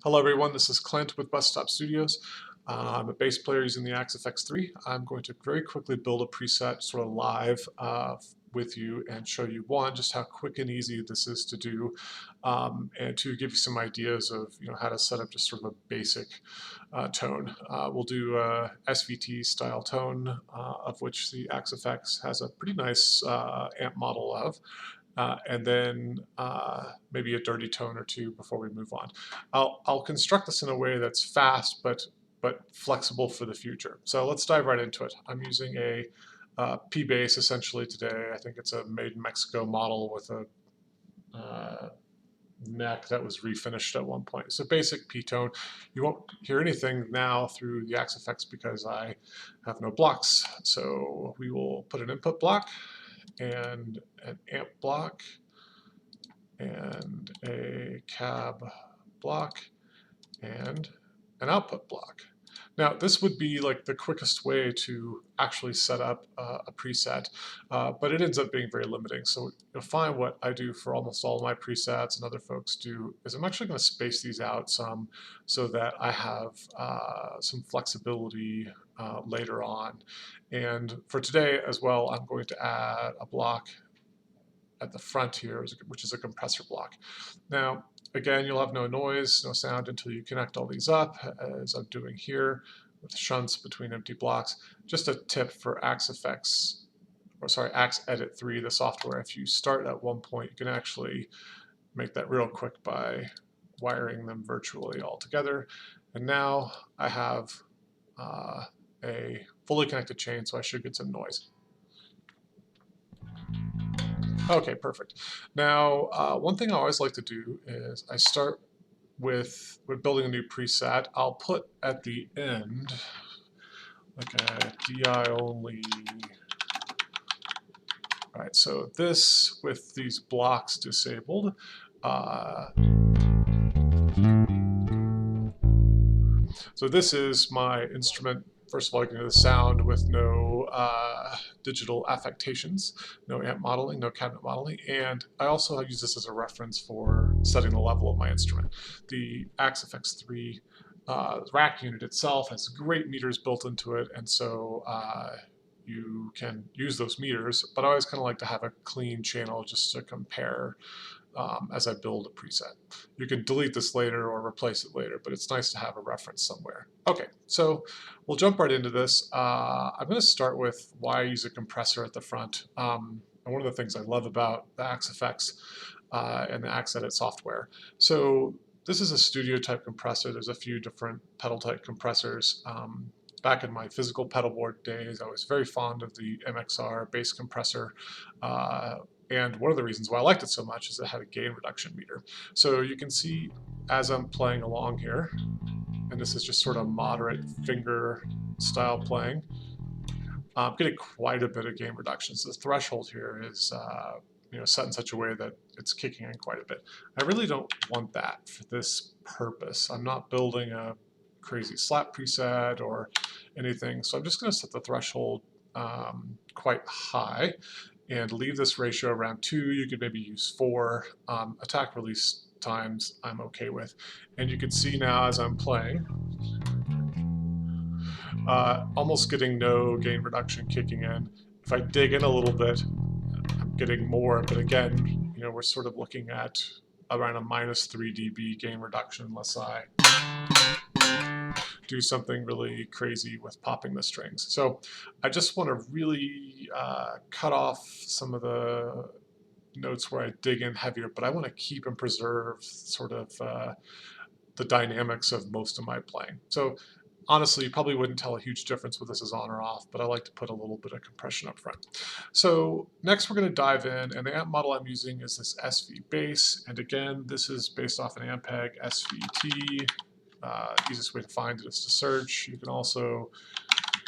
Hello everyone, this is Clint with Bus Stop Studios. I'm a bass player using the Axe-FX3. I'm going to very quickly build a preset sort of live with you and show you, one, just how quick and easy this is to do, and two, give you some ideas of how to set up just sort of a basic tone. We'll do a SVT style tone, of which the Axe-FX has a pretty nice amp model of. And then maybe a dirty tone or two before we move on. I'll construct this in a way that's fast but flexible for the future. So let's dive right into it. I'm using a P bass essentially today. I think it's a made in Mexico model with a neck that was refinished at one point. It's a basic P tone. You won't hear anything now through the Axe-FX because I have no blocks. So we will put an input block and an amp block and a cab block and an output block. Now this would be like the quickest way to actually set up a preset, but it ends up being very limiting. So you'll find what I do for almost all of my presets and other folks do is I'm actually going to space these out some so that I have some flexibility later on. And for today as well, I'm going to add a block at the front here, which is a compressor block. Now, again, you'll have no noise, no sound until you connect all these up, as I'm doing here with shunts between empty blocks. Just a tip for Axe-FX, or sorry, Axe-Edit 3, the software. If you start at one point, you can actually make that real quick by wiring them virtually all together. And now I have a fully connected chain, so I should get some noise. Okay, perfect. Now, one thing I always like to do is I start with building a new preset. I'll put at the end like a DI only. All right, so this with these blocks disabled. So this is my instrument. First of all, you can hear the sound with no digital affectations, no amp modeling, no cabinet modeling, and I also use this as a reference for setting the level of my instrument. The Axe-FX3 rack unit itself has great meters built into it, and so you can use those meters, but I always kind of like to have a clean channel just to compare as I build a preset. You can delete this later or replace it later, but it's nice to have a reference somewhere. Okay, so we'll jump right into this. I'm going to start with why I use a compressor at the front. And one of the things I love about the Axe-FX and the Axe-Edit software. So this is a studio type compressor. There's a few different pedal type compressors. Back in my physical pedal board days, I was very fond of the MXR bass compressor. And one of the reasons why I liked it so much is it had a gain reduction meter. So you can see as I'm playing along here, and this is just sort of moderate finger style playing, I'm getting quite a bit of gain reduction. So the threshold here is set in such a way that it's kicking in quite a bit. I really don't want that for this purpose. I'm not building a crazy slap preset or anything, so I'm just going to set the threshold quite high and leave this ratio around 2. You could maybe use 4. Attack release times I'm okay with. And you can see now as I'm playing, almost getting no gain reduction kicking in. If I dig in a little bit, I'm getting more, but again, we're sort of looking at around a -3 dB gain reduction unless I do something really crazy with popping the strings. So I just want to really cut off some of the notes where I dig in heavier, but I want to keep and preserve sort of the dynamics of most of my playing. So honestly, you probably wouldn't tell a huge difference whether this is on or off, but I like to put a little bit of compression up front. So next we're going to dive in, and the amp model I'm using is this SV bass, and again, this is based off an Ampeg SVT. Easiest way to find it is to search. You can also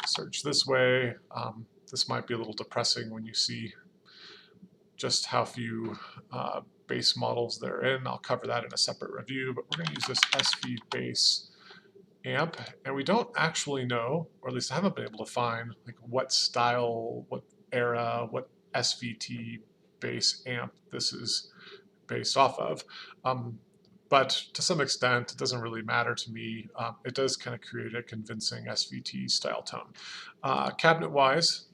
search this way. This might be a little depressing when you see just how few bass models there are in. I'll cover that in a separate review, but we're going to use this SV bass amp, and we don't actually know, or at least I haven't been able to find, like what style, what era, what SVT bass amp this is based off of. but to some extent, it doesn't really matter to me. It does kind of create a convincing SVT style tone. Cabinet-wise,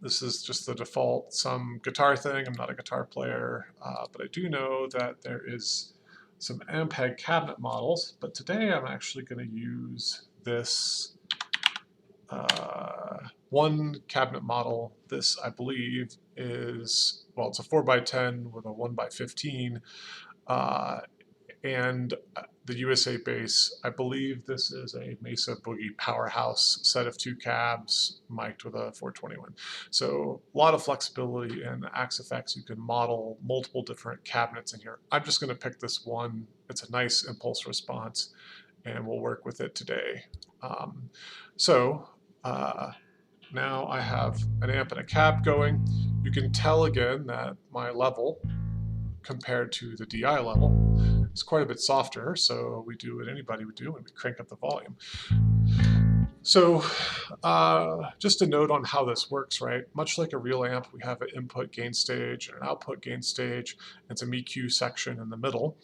this is just the default some guitar thing. I'm not a guitar player, but I do know that there is some Ampeg cabinet models, but today I'm actually going to use this one cabinet model. This, I believe, is, well, it's a 4x10 with a 1x15, and the USA base. I believe this is a Mesa Boogie Powerhouse set of 2 cabs mic'd with a 421. So a lot of flexibility in Axe-Fx. You can model multiple different cabinets in here. I'm just going to pick this one. It's a nice impulse response, and we'll work with it today. Now I have an amp and a cab going. You can tell again that my level compared to the DI level is quite a bit softer, so we do what anybody would do when we crank up the volume. So just a note on how this works, right? Much like a real amp, we have an input gain stage and an output gain stage, and some EQ section in the middle.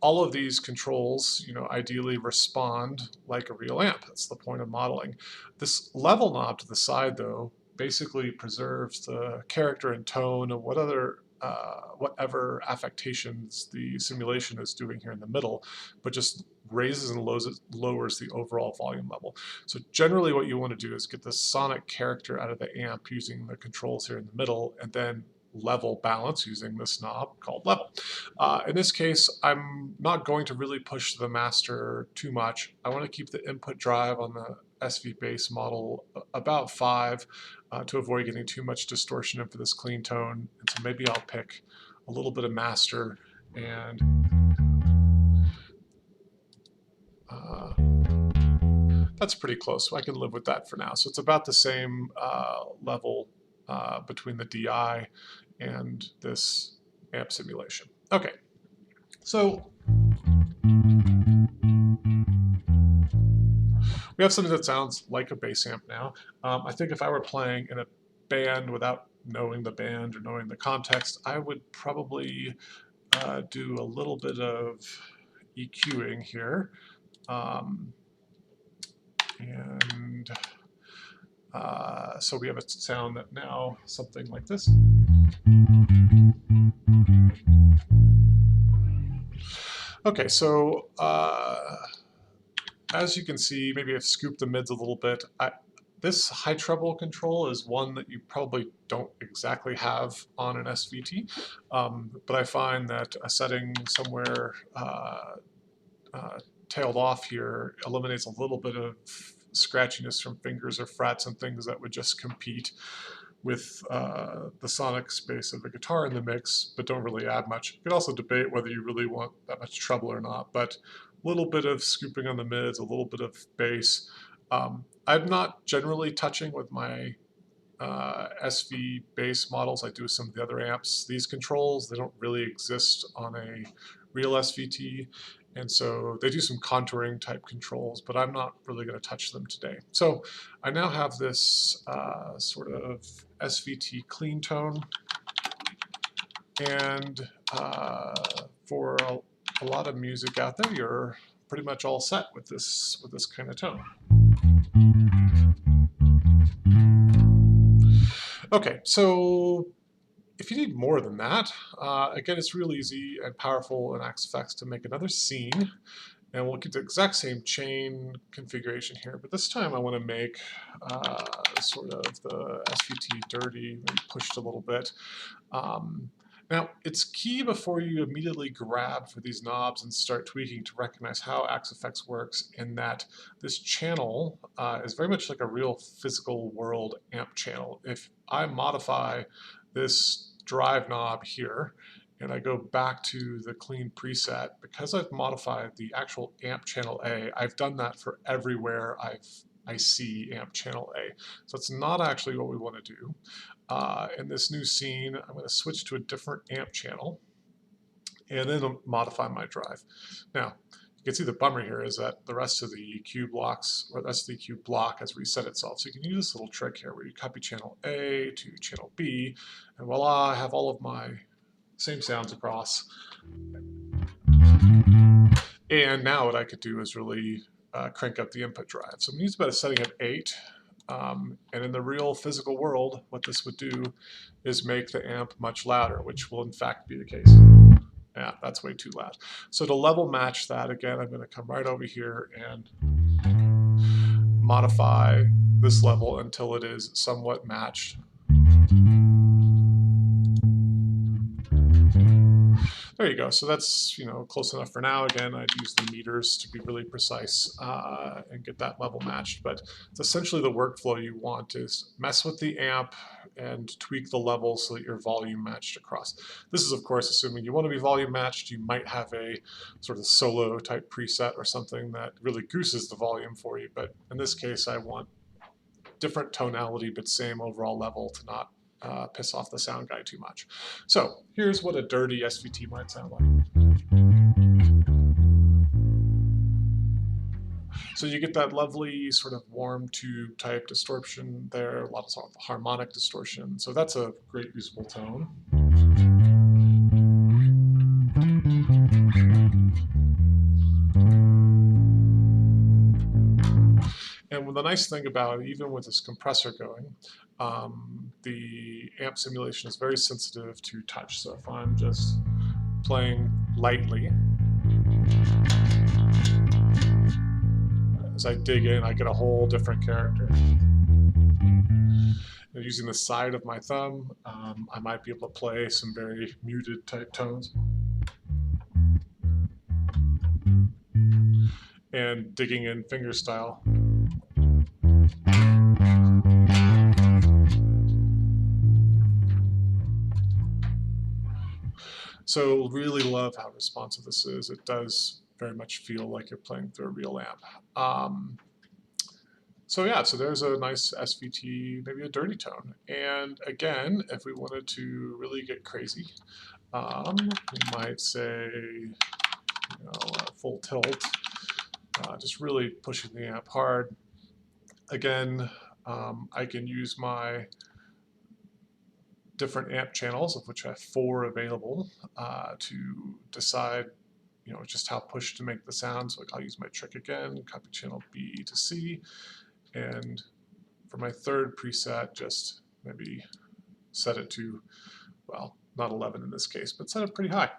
All of these controls, ideally respond like a real amp. That's the point of modeling. This level knob to the side, though, basically preserves the character and tone of whatever affectations the simulation is doing here in the middle, but just raises and lowers the overall volume level. So generally what you want to do is get the sonic character out of the amp using the controls here in the middle, and then level balance using this knob called level. In this case, I'm not going to really push the master too much. I want to keep the input drive on the SV base model about 5 to avoid getting too much distortion into this clean tone. And so maybe I'll pick a little bit of master, and that's pretty close. So I can live with that for now. So it's about the same level between the DI and this amp simulation. Okay, so we have something that sounds like a bass amp now. I think if I were playing in a band without knowing the band or knowing the context, I would probably do a little bit of EQing here. So we have a sound that now something like this. Okay, so as you can see, maybe I've scooped the mids a little bit. This high treble control is one that you probably don't exactly have on an SVT, but I find that a setting somewhere tailed off here eliminates a little bit of scratchiness from fingers or frets and things that would just compete with the sonic space of a guitar in the mix, but don't really add much. You can also debate whether you really want that much treble or not, but a little bit of scooping on the mids, a little bit of bass. I'm not generally touching with my SV bass models. I do some of the other amps. These controls, they don't really exist on a real SVT, and so they do some contouring type controls, but I'm not really going to touch them today. So I now have this sort of SVT clean tone, and for a lot of music out there, you're pretty much all set with this kind of tone. Okay, so if you need more than that, again, it's real easy and powerful in Axe-Fx to make another scene, and we'll get the exact same chain configuration here, but this time I want to make sort of the SVT dirty, maybe pushed a little bit. Now, it's key before you immediately grab for these knobs and start tweaking to recognize how Axe-Fx works, in that this channel is very much like a real physical world amp channel. If I modify this drive knob here and I go back to the clean preset, because I've modified the actual amp channel A, I've done that for everywhere I see amp channel A. So it's not actually what we want to do. In this new scene, I'm going to switch to a different amp channel and then modify my drive. Now, you can see the bummer here is that the rest of the EQ blocks, or the rest of the EQ block has reset itself. So you can use this little trick here where you copy channel A to channel B, and voila, I have all of my same sounds across. And now what I could do is really crank up the input drive. So I'm going to use about a setting of 8. And in the real physical world, what this would do is make the amp much louder, which will in fact be the case. Yeah, that's way too loud. So to level match that, again, I'm going to come right over here and modify this level until it is somewhat matched. There you go. So that's, close enough for now. Again, I'd use the meters to be really precise and get that level matched. But it's essentially the workflow you want is mess with the amp and tweak the level so that you're volume matched across. This is, of course, assuming you want to be volume matched. You might have a sort of solo type preset or something that really gooses the volume for you. But in this case, I want different tonality but same overall level to not piss off the sound guy too much. So here's what a dirty SVT might sound like. So you get that lovely sort of warm tube type distortion there, a lot of sort of harmonic distortion. So that's a great usable tone. And the nice thing about it, even with this compressor going, the amp simulation is very sensitive to touch. So if I'm just playing lightly, as I dig in, I get a whole different character. And using the side of my thumb, I might be able to play some very muted type tones. And digging in fingerstyle. So really love how responsive this is. It does very much feel like you're playing through a real amp. So yeah, so there's a nice SVT, maybe a dirty tone. And again, if we wanted to really get crazy, we might say, full tilt, just really pushing the amp hard. Again, I can use my different amp channels, of which I have 4 available, to decide, just how push to make the sound. So I'll use my trick again, copy channel B to C, and for my third preset, just maybe set it to, well, not 11 in this case, but set it pretty high.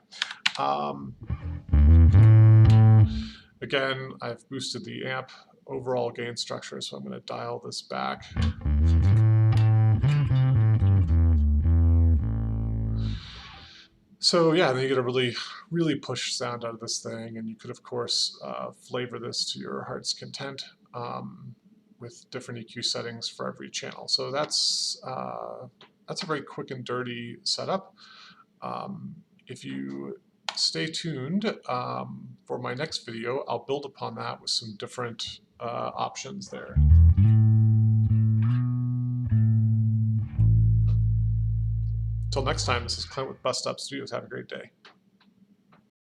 Again, I've boosted the amp overall gain structure, so I'm going to dial this back. So yeah, then you get a really, really push sound out of this thing, and you could, of course, flavor this to your heart's content with different EQ settings for every channel. So that's a very quick and dirty setup. If you stay tuned for my next video, I'll build upon that with some different options there. Until next time, this is Clint with Bust Up Studios. Have a great day.